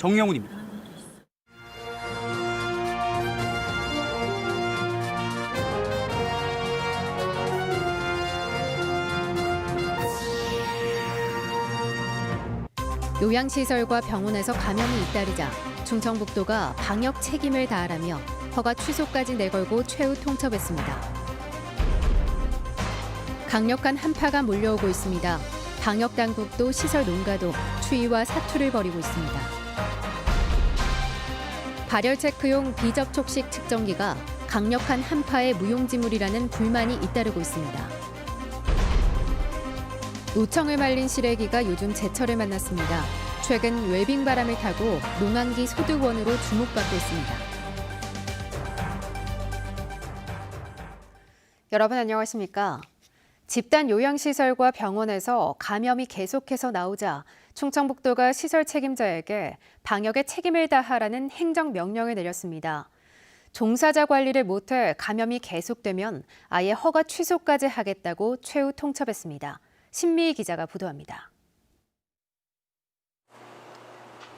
정영훈입니다. 요양시설과 병원에서 감염이 잇따르자 충청북도가 방역 책임을 다하라며 허가 취소까지 내걸고 최후 통첩했습니다. 강력한 한파가 몰려오고 있습니다. 방역당국도 시설 농가도 추위와 사투를 벌이고 있습니다. 발열 체크용 비접촉식 측정기가 강력한 한파의 무용지물이라는 불만이 잇따르고 있습니다. 우청을 말린 시래기가 요즘 제철을 만났습니다. 최근 웰빙 바람을 타고 농한기 소득원으로 주목받고 있습니다. 여러분 안녕하십니까? 집단 요양시설과 병원에서 감염이 계속해서 나오자 충청북도가 시설 책임자에게 방역에 책임을 다하라는 행정명령을 내렸습니다. 종사자 관리를 못해 감염이 계속되면 아예 허가 취소까지 하겠다고 최후 통첩했습니다. 신미희 기자가 보도합니다.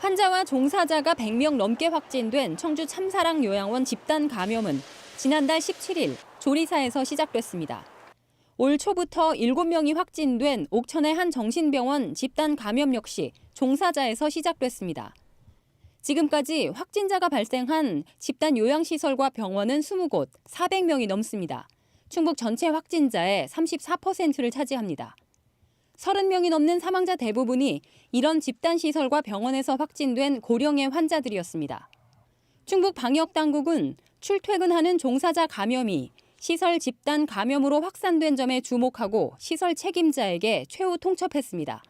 환자와 종사자가 100명 넘게 확진된 청주 참사랑 요양원 집단 감염은 지난달 17일 조리사에서 시작됐습니다. 올 초부터 7명이 확진된 옥천의 한 정신병원 집단 감염 역시 종사자에서 시작됐습니다. 지금까지 확진자가 발생한 집단 요양시설과 병원은 20곳, 400명이 넘습니다. 충북 전체 확진자의 34%를 차지합니다. 30명이 넘는 사망자 대부분이 이런 집단시설과 병원에서 확진된 고령의 환자들이었습니다. 충북 방역당국은 출퇴근하는 종사자 감염이 시설 집단 감염으로 확산된 점에 주목하고 시설 책임자에게 최후 통첩했습니다.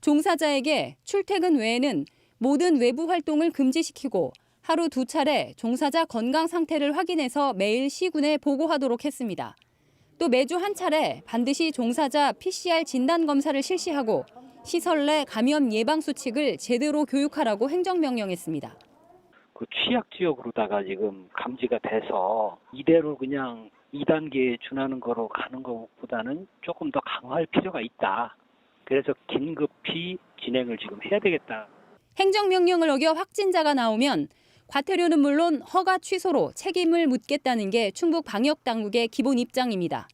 종사자에게 출퇴근 외에는 모든 외부 활동을 금지시키고 하루 2차례 종사자 건강 상태를 확인해서 매일 시군에 보고하도록 했습니다. 또 매주 한 차례 반드시 종사자 PCR 진단 검사를 실시하고 시설 내 감염 예방 수칙을 제대로 교육하라고 행정명령했습니다. 그 취약 지역으로다가 지금 감지가 돼서 이대로 그냥 2단계에 준하는 거로 가는 것보다는 조금 더 강화할 필요가 있다. 그래서 긴급히 진행을 지금 해야 되겠다. 행정명령을 어겨 확진자가 나오면 과태료는 물론 허가 취소로 책임을 묻겠다는 게 충북 방역당국의 기본 입장입니다.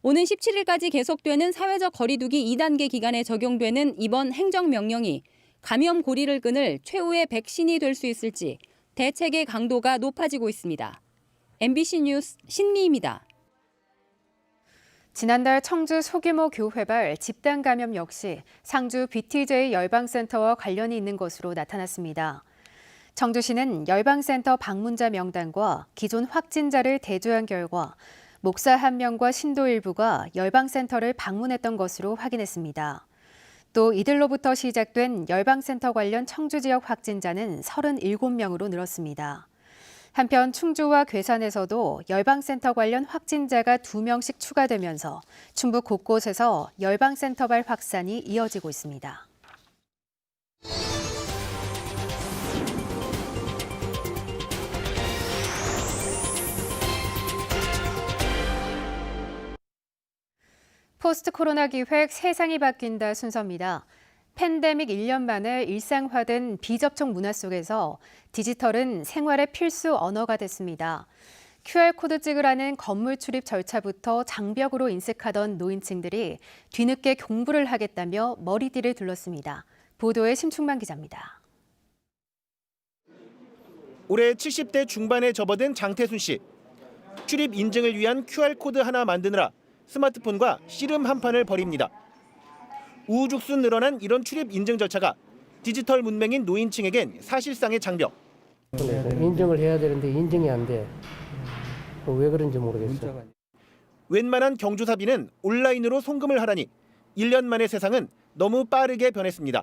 오는 17일까지 계속되는 사회적 거리두기 2단계 기간에 적용되는 이번 행정명령이 감염 고리를 끊을 최후의 백신이 될 수 있을지 대책의 강도가 높아지고 있습니다. MBC 뉴스 신미희입니다. 지난달 청주 소규모 교회발 집단 감염 역시 상주 BTJ 열방센터와 관련이 있는 것으로 나타났습니다. 청주시는 열방센터 방문자 명단과 기존 확진자를 대조한 결과 목사 1명과 신도 일부가 열방센터를 방문했던 것으로 확인했습니다. 또 이들로부터 시작된 열방센터 관련 청주 지역 확진자는 37명으로 늘었습니다. 한편 충주와 괴산에서도 열방센터 관련 확진자가 2명씩 추가되면서 충북 곳곳에서 열방센터발 확산이 이어지고 있습니다. 포스트 코로나 기획 세상이 바뀐다 순서입니다. 팬데믹 1년 만에 일상화된 비접촉 문화 속에서 디지털은 생활의 필수 언어가 됐습니다. QR코드 찍으라는 건물 출입 절차부터 장벽으로 인식하던 노인층들이 뒤늦게 공부를 하겠다며 머리띠를 둘렀습니다. 보도에 심충만 기자입니다. 올해 70대 중반에 접어든 장태순 씨. 출입 인증을 위한 QR코드 하나 만드느라 스마트폰과 씨름 한판을 벌입니다. 우후죽순 늘어난 이런 출입 인증 절차가 디지털 문맹인 노인층에겐 사실상의 장벽. 인증을 해야 되는데 인증이 안 돼. 왜 그런지 모르겠어요. 웬만한 경조사비는 온라인으로 송금을 하라니 1년 만의 세상은 너무 빠르게 변했습니다.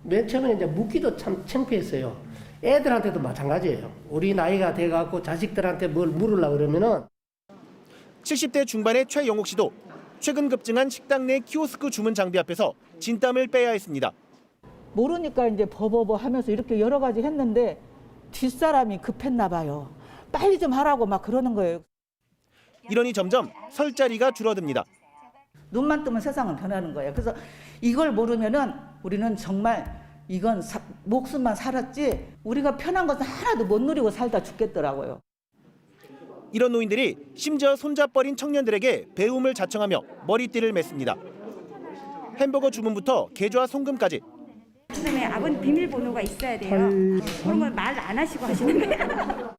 맨 처음에 이제 묻기도 참 창피했어요. 애들한테도 마찬가지예요. 우리 나이가 돼갖고 자식들한테 뭘 물으려고 그러면은 70대 중반의 최영옥 씨도 최근 급증한 식당 내 키오스크 주문 장비 앞에서 진땀을 빼야 했습니다. 모르니까 이제 버버버 하면서 이렇게 여러 가지 했는데 뒷사람이 급했나 봐요. 빨리 좀 하라고 막 그러는 거예요. 이러니 점점 설 자리가 줄어듭니다. 눈만 뜨면 세상은 변하는 거예요. 그래서 이걸 모르면은 우리는 정말 이건 목숨만 살았지 우리가 편한 것은 하나도 못 누리고 살다 죽겠더라고요. 이런 노인들이 심지어 손잡버린 청년들에게 배움을 자청하며 머리띠를 맸습니다. 햄버거 주문부터 계좌 송금까지. 그다음에 아버님 비밀번호가 있어야 돼요. 그런 걸 말 안 하시고 하시는 거예요.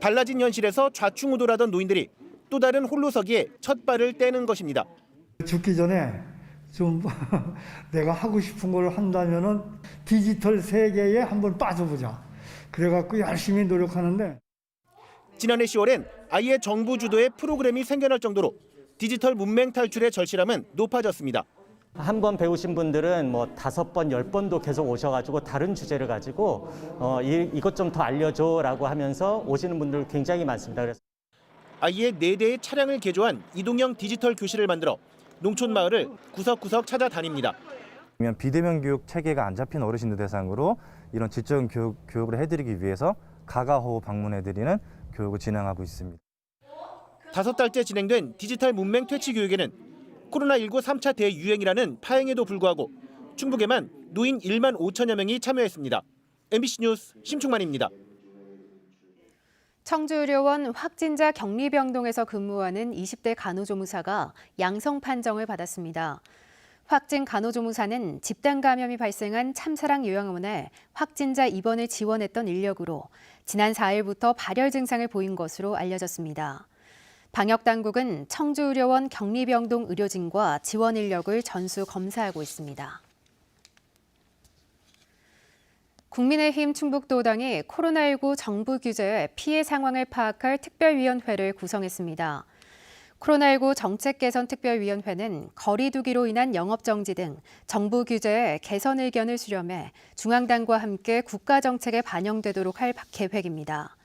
달라진 현실에서 좌충우돌하던 노인들이 또 다른 홀로서기에 첫 발을 떼는 것입니다. 죽기 전에 좀 내가 하고 싶은 걸 한다면은 디지털 세계에 한번 빠져보자. 그래갖고 열심히 노력하는데. 지난해 10월엔 아예 정부 주도의 프로그램이 생겨날 정도로 디지털 문맹 탈출의 절실함은 높아졌습니다. 한 번 배우신 분들은 뭐 5번, 10번도 계속 오셔가지고 다른 주제를 가지고 이것 좀 더 알려줘라고 하면서 오시는 분들 굉장히 많습니다. 그래서 아예 4대의 차량을 개조한 이동형 디지털 교실을 만들어 농촌 마을을 구석구석 찾아다닙니다. 비대면 교육 체계가 안 잡힌 어르신들 대상으로 이런 질적 교육을 해드리기 위해서 가가호 방문해드리는 교육을 진행하고 있습니다. 5달째 진행된 디지털 문맹 퇴치 교육에는 코로나19 3차 대유행이라는 파행에도 불구하고 충북에만 노인 1만 5천여 명이 참여했습니다. MBC 뉴스 심충만입니다. 청주의료원 확진자 격리병동에서 근무하는 20대 간호조무사가 양성 판정을 받았습니다. 확진 간호조무사는 집단 감염이 발생한 참사랑 요양원에 확진자 입원을 지원했던 인력으로 지난 4일부터 발열 증상을 보인 것으로 알려졌습니다. 방역당국은 청주의료원 격리병동 의료진과 지원 인력을 전수 검사하고 있습니다. 국민의힘 충북도당이 코로나19 정부 규제의 피해 상황을 파악할 특별위원회를 구성했습니다. 코로나19 정책 개선 특별위원회는 거리 두기로 인한 영업정지 등 정부 규제의 개선 의견을 수렴해 중앙당과 함께 국가 정책에 반영되도록 할 계획입니다.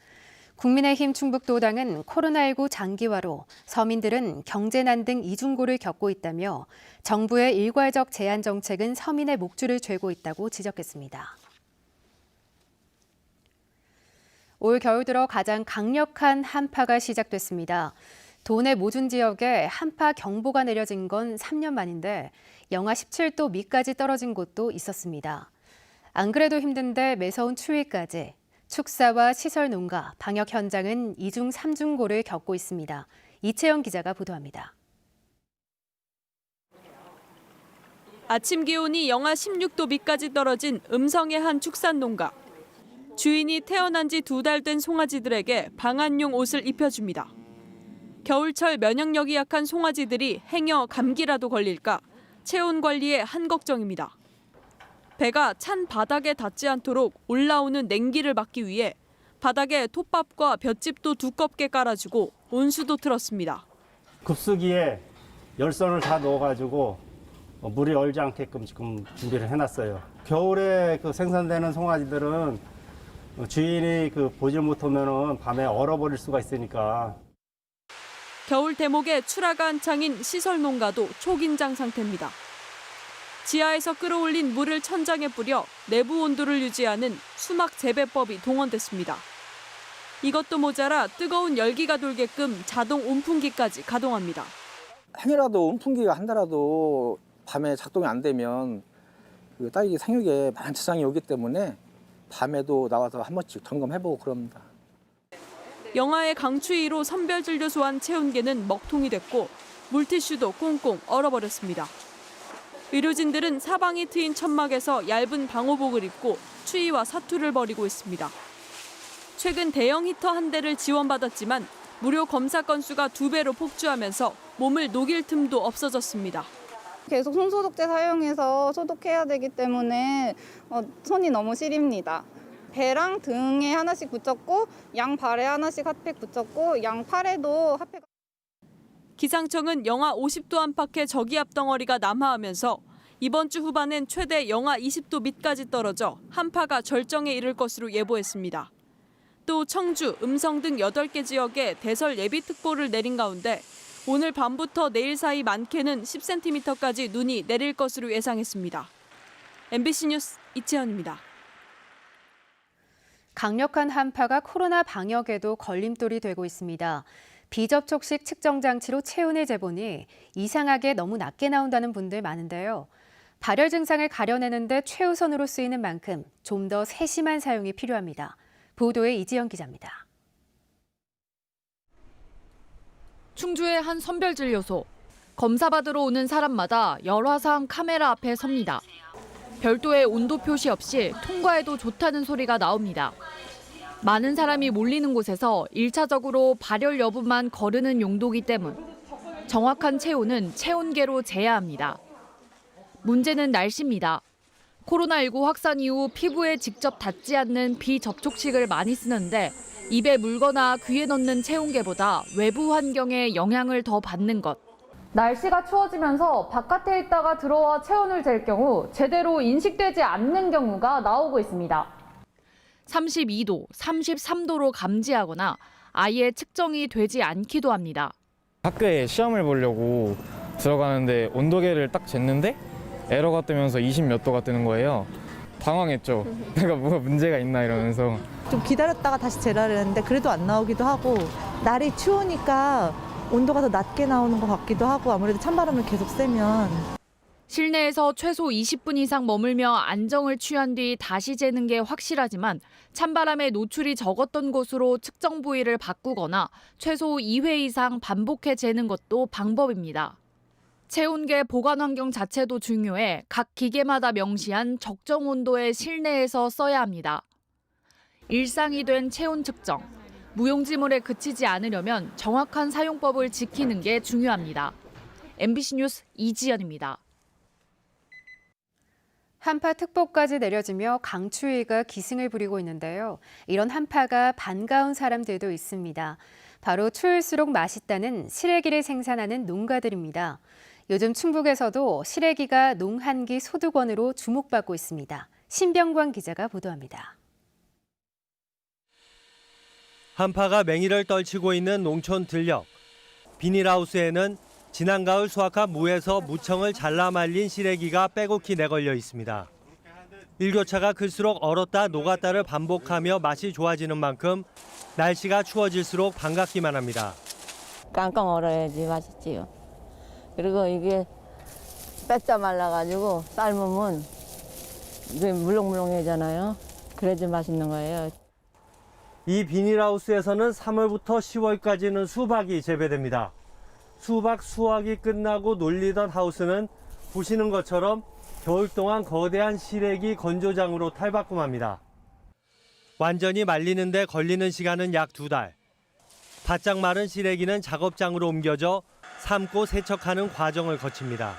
국민의힘 충북도당은 코로나19 장기화로 서민들은 경제난 등 이중고를 겪고 있다며 정부의 일괄적 제한 정책은 서민의 목줄을 죄고 있다고 지적했습니다. 올 겨울 들어 가장 강력한 한파가 시작됐습니다. 도내 모든 지역에 한파 경보가 내려진 건 3년 만인데 영하 17도 밑까지 떨어진 곳도 있었습니다. 안 그래도 힘든데 매서운 추위까지 축사와 시설 농가, 방역 현장은 2중 3중고를 겪고 있습니다. 이채영 기자가 보도합니다. 아침 기온이 영하 16도 밑까지 떨어진 음성의 한 축산 농가. 주인이 태어난 지 2달 된 송아지들에게 방한용 옷을 입혀줍니다. 겨울철 면역력이 약한 송아지들이 행여 감기라도 걸릴까 체온 관리에 한걱정입니다. 배가 찬 바닥에 닿지 않도록 올라오는 냉기를 막기 위해 바닥에 톱밥과 볏짚도 두껍게 깔아주고 온수도 틀었습니다. 급수기에 열선을 다 넣어가지고 물이 얼지 않게끔 지금 준비를 해놨어요. 겨울에 생산되는 송아지들은 주인이 보질 못하면 밤에 얼어버릴 수가 있으니까. 겨울 대목에 출하가 한창인 시설 농가도 초긴장 상태입니다. 지하에서 끌어올린 물을 천장에 뿌려 내부 온도를 유지하는 수막 재배법이 동원됐습니다. 이것도 모자라 뜨거운 열기가 돌게끔 자동 온풍기까지 가동합니다. 행여라도 온풍기가 한달라도 밤에 작동이 안 되면 딸기 생육에 많은 지장이 오기 때문에 밤에도 나와서 한 번씩 점검해보고 그럽니다. 영하의 강추위로 선별진료소안 체온계는 먹통이 됐고 물티슈도 꽁꽁 얼어버렸습니다. 의료진들은 사방이 트인 천막에서 얇은 방호복을 입고 추위와 사투를 벌이고 있습니다. 최근 대형 히터 한 대를 지원받았지만 무료 검사 건수가 2배로 폭주하면서 몸을 녹일 틈도 없어졌습니다. 계속 손소독제 사용해서 소독해야 되기 때문에 손이 너무 시립니다. 배랑 등에 하나씩 붙였고 양 발에 하나씩 핫팩 붙였고 양 팔에도 핫팩. 기상청은 영하 50도 안팎의 저기압 덩어리가 남하하면서 이번 주 후반엔 최대 영하 20도 밑까지 떨어져 한파가 절정에 이를 것으로 예보했습니다. 또 청주, 음성 등 8개 지역에 대설 예비특보를 내린 가운데 오늘 밤부터 내일 사이 많게는 10cm까지 눈이 내릴 것으로 예상했습니다. MBC 뉴스 이채연입니다. 강력한 한파가 코로나 방역에도 걸림돌이 되고 있습니다. 비접촉식 측정 장치로 체온을 재보니 이상하게 너무 낮게 나온다는 분들 많은데요. 발열 증상을 가려내는데 최우선으로 쓰이는 만큼 좀 더 세심한 사용이 필요합니다. 보도에 이지영 기자입니다. 충주의 한 선별진료소. 검사받으러 오는 사람마다 열화상 카메라 앞에 섭니다. 별도의 온도 표시 없이 통과해도 좋다는 소리가 나옵니다. 많은 사람이 몰리는 곳에서 1차적으로 발열 여부만 거르는 용도이기 때문 정확한 체온은 체온계로 재야 합니다. 문제는 날씨입니다. 코로나19 확산 이후 피부에 직접 닿지 않는 비접촉식을 많이 쓰는데 입에 물거나 귀에 넣는 체온계보다 외부 환경에 영향을 더 받는 것. 날씨가 추워지면서 바깥에 있다가 들어와 체온을 잴 경우 제대로 인식되지 않는 경우가 나오고 있습니다. 32도, 33도로 감지하거나 아예 측정이 되지 않기도 합니다. 학교에 시험을 보려고 들어가는데 온도계를 딱 쟀는데 에러가 뜨면서 20 몇 도가 뜨는 거예요. 당황했죠. 내가 뭐가 문제가 있나 이러면서. 좀 기다렸다가 다시 재라를 했는데 그래도 안 나오기도 하고 날이 추우니까 온도가 더 낮게 나오는 것 같기도 하고 아무래도 찬바람을 계속 쐬면. 실내에서 최소 20분 이상 머물며 안정을 취한 뒤 다시 재는 게 확실하지만 찬바람에 노출이 적었던 곳으로 측정 부위를 바꾸거나 최소 2회 이상 반복해 재는 것도 방법입니다. 체온계 보관 환경 자체도 중요해 각 기계마다 명시한 적정 온도의 실내에서 써야 합니다. 일상이 된 체온 측정. 무용지물에 그치지 않으려면 정확한 사용법을 지키는 게 중요합니다. MBC 뉴스 이지연입니다. 한파특보까지 내려지며 강추위가 기승을 부리고 있는데요. 이런 한파가 반가운 사람들도 있습니다. 바로 추울수록 맛있다는 시래기를 생산하는 농가들입니다. 요즘 충북에서도 시래기가 농한기 소득원으로 주목받고 있습니다. 신병광 기자가 보도합니다. 한파가 맹위를 떨치고 있는 농촌 들녘. 비닐하우스에는 지난 가을 수확한 무에서 무청을 잘라 말린 시래기가 빼곡히 내걸려 있습니다. 일교차가 클수록 얼었다 녹았다를 반복하며 맛이 좋아지는 만큼 날씨가 추워질수록 반갑기만 합니다. 깡깡 얼어야지 맛있지요. 그리고 이게 뺐다 말라가지고 삶으면 이게 물렁물렁해잖아요. 그래야지 맛있는 거예요. 이 비닐하우스에서는 3월부터 10월까지는 수박이 재배됩니다. 수박 수확이 끝나고 놀리던 하우스는 보시는 것처럼 겨울 동안 거대한 시래기 건조장으로 탈바꿈합니다. 완전히 말리는데 걸리는 시간은 약 2달. 바짝 마른 시래기는 작업장으로 옮겨져 삶고 세척하는 과정을 거칩니다.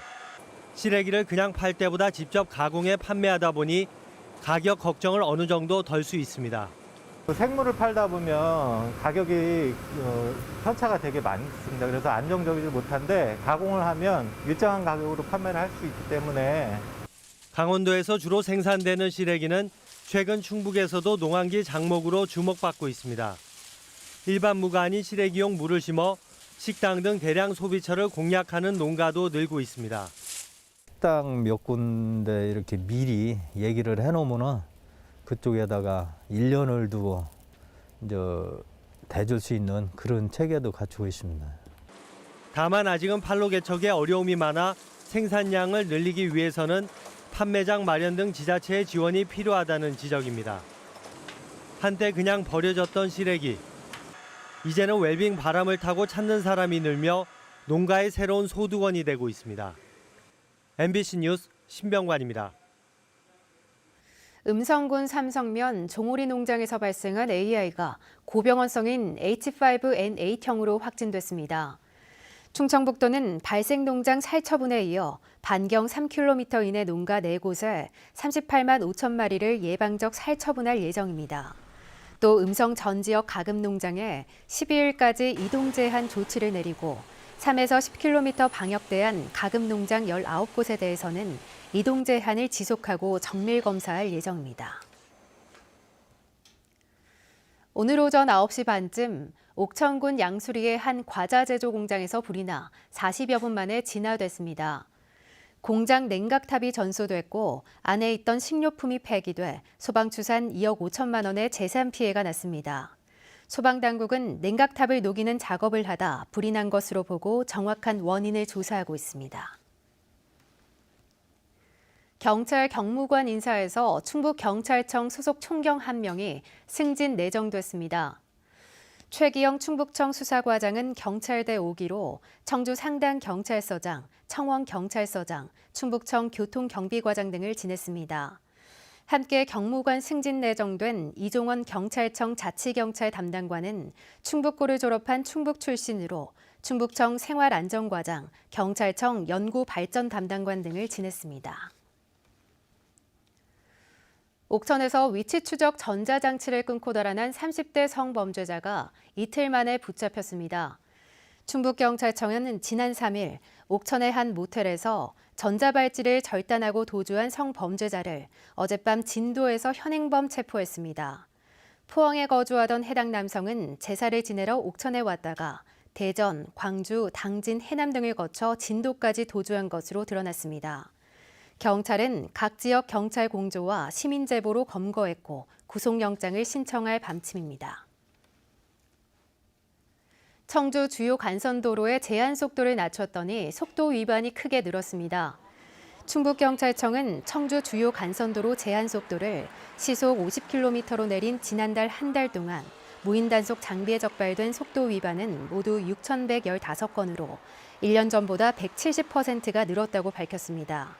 시래기를 그냥 팔 때보다 직접 가공해 판매하다 보니 가격 걱정을 어느 정도 덜 수 있습니다. 생물을 팔다 보면 가격이 편차가 되게 많습니다. 그래서 안정적이지 못한데 가공을 하면 일정한 가격으로 판매를 할 수 있기 때문에. 강원도에서 주로 생산되는 시래기는 최근 충북에서도 농한기 작목으로 주목받고 있습니다. 일반 무가 아닌 시래기용 무를 심어 식당 등 대량 소비처를 공략하는 농가도 늘고 있습니다. 식당 몇 군데 이렇게 미리 얘기를 해놓으면은 그쪽에다가 1년을 두고 이제 대줄 수 있는 그런 체계도 갖추고 있습니다. 다만 아직은 판로 개척에 어려움이 많아 생산량을 늘리기 위해서는 판매장 마련 등 지자체의 지원이 필요하다는 지적입니다. 한때 그냥 버려졌던 시래기. 이제는 웰빙 바람을 타고 찾는 사람이 늘며 농가의 새로운 소득원이 되고 있습니다. MBC 뉴스 신병관입니다. 음성군 삼성면 종오리 농장에서 발생한 AI가 고병원성인 H5N8형으로 확진됐습니다. 충청북도는 발생 농장 살처분에 이어 반경 3km 이내 농가 4곳에 38만 5천 마리를 예방적 살처분할 예정입니다. 또 음성 전 지역 가금 농장에 12일까지 이동 제한 조치를 내리고 3에서 10km 방역대한 가금 농장 19곳에 대해서는 이동 제한을 지속하고 정밀 검사할 예정입니다. 오늘 오전 9시 반쯤 옥천군 양수리의 한 과자 제조 공장에서 불이 나 40여 분 만에 진화됐습니다. 공장 냉각탑이 전소됐고 안에 있던 식료품이 폐기돼 소방추산 2억 5천만 원의 재산 피해가 났습니다. 소방당국은 냉각탑을 녹이는 작업을 하다 불이 난 것으로 보고 정확한 원인을 조사하고 있습니다. 경찰 경무관 인사에서 충북경찰청 소속 총경 1명이 승진 내정됐습니다. 최기영 충북청 수사과장은 경찰대 5기로 청주 상당경찰서장, 청원경찰서장, 충북청 교통경비과장 등을 지냈습니다. 함께 경무관 승진 내정된 이종원 경찰청 자치경찰 담당관은 충북고를 졸업한 충북 출신으로 충북청 생활안전과장, 경찰청 연구발전 담당관 등을 지냈습니다. 옥천에서 위치 추적 전자장치를 끊고 달아난 30대 성범죄자가 이틀 만에 붙잡혔습니다. 충북경찰청은 지난 3일 옥천의 한 모텔에서 전자발찌를 절단하고 도주한 성범죄자를 어젯밤 진도에서 현행범 체포했습니다. 포항에 거주하던 해당 남성은 제사를 지내러 옥천에 왔다가 대전, 광주, 당진, 해남 등을 거쳐 진도까지 도주한 것으로 드러났습니다. 경찰은 각 지역 경찰 공조와 시민 제보로 검거했고 구속영장을 신청할 방침입니다. 청주 주요 간선도로의 제한 속도를 낮췄더니 속도 위반이 크게 늘었습니다. 충북경찰청은 청주 주요 간선도로 제한 속도를 시속 50km로 내린 지난달 한 달 동안 무인단속 장비에 적발된 속도 위반은 모두 6,115건으로 1년 전보다 170%가 늘었다고 밝혔습니다.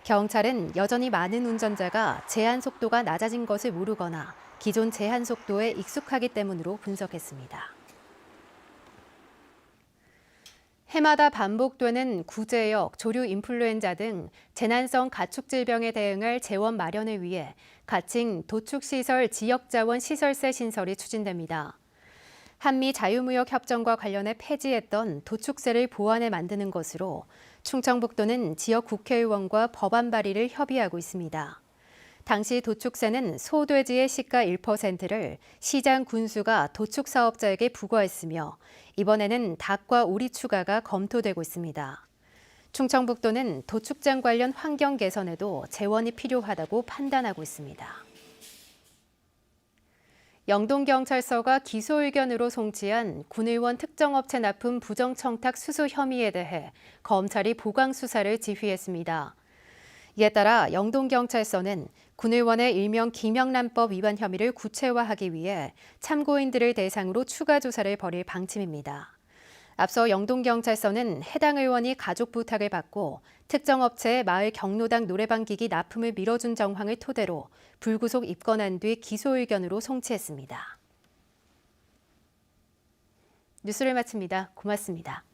경찰은 여전히 많은 운전자가 제한 속도가 낮아진 것을 모르거나 기존 제한 속도에 익숙하기 때문으로 분석했습니다. 해마다 반복되는 구제역, 조류 인플루엔자 등 재난성 가축 질병에 대응할 재원 마련을 위해 가칭 도축시설 지역자원 시설세 신설이 추진됩니다. 한미 자유무역협정과 관련해 폐지했던 도축세를 보완해 만드는 것으로 충청북도는 지역 국회의원과 법안 발의를 협의하고 있습니다. 당시 도축세는 소돼지의 시가 1%를 시장 군수가 도축 사업자에게 부과했으며 이번에는 닭과 오리 추가가 검토되고 있습니다. 충청북도는 도축장 관련 환경 개선에도 재원이 필요하다고 판단하고 있습니다. 영동경찰서가 기소 의견으로 송치한 군 의원 특정업체 납품 부정청탁 수수 혐의에 대해 검찰이 보강 수사를 지휘했습니다. 이에 따라 영동경찰서는 군 의원의 일명 김영란법 위반 혐의를 구체화하기 위해 참고인들을 대상으로 추가 조사를 벌일 방침입니다. 앞서 영동경찰서는 해당 의원이 가족 부탁을 받고 특정 업체의 마을 경로당 노래방 기기 납품을 미뤄준 정황을 토대로 불구속 입건한 뒤 기소 의견으로 송치했습니다. 뉴스를 마칩니다. 고맙습니다.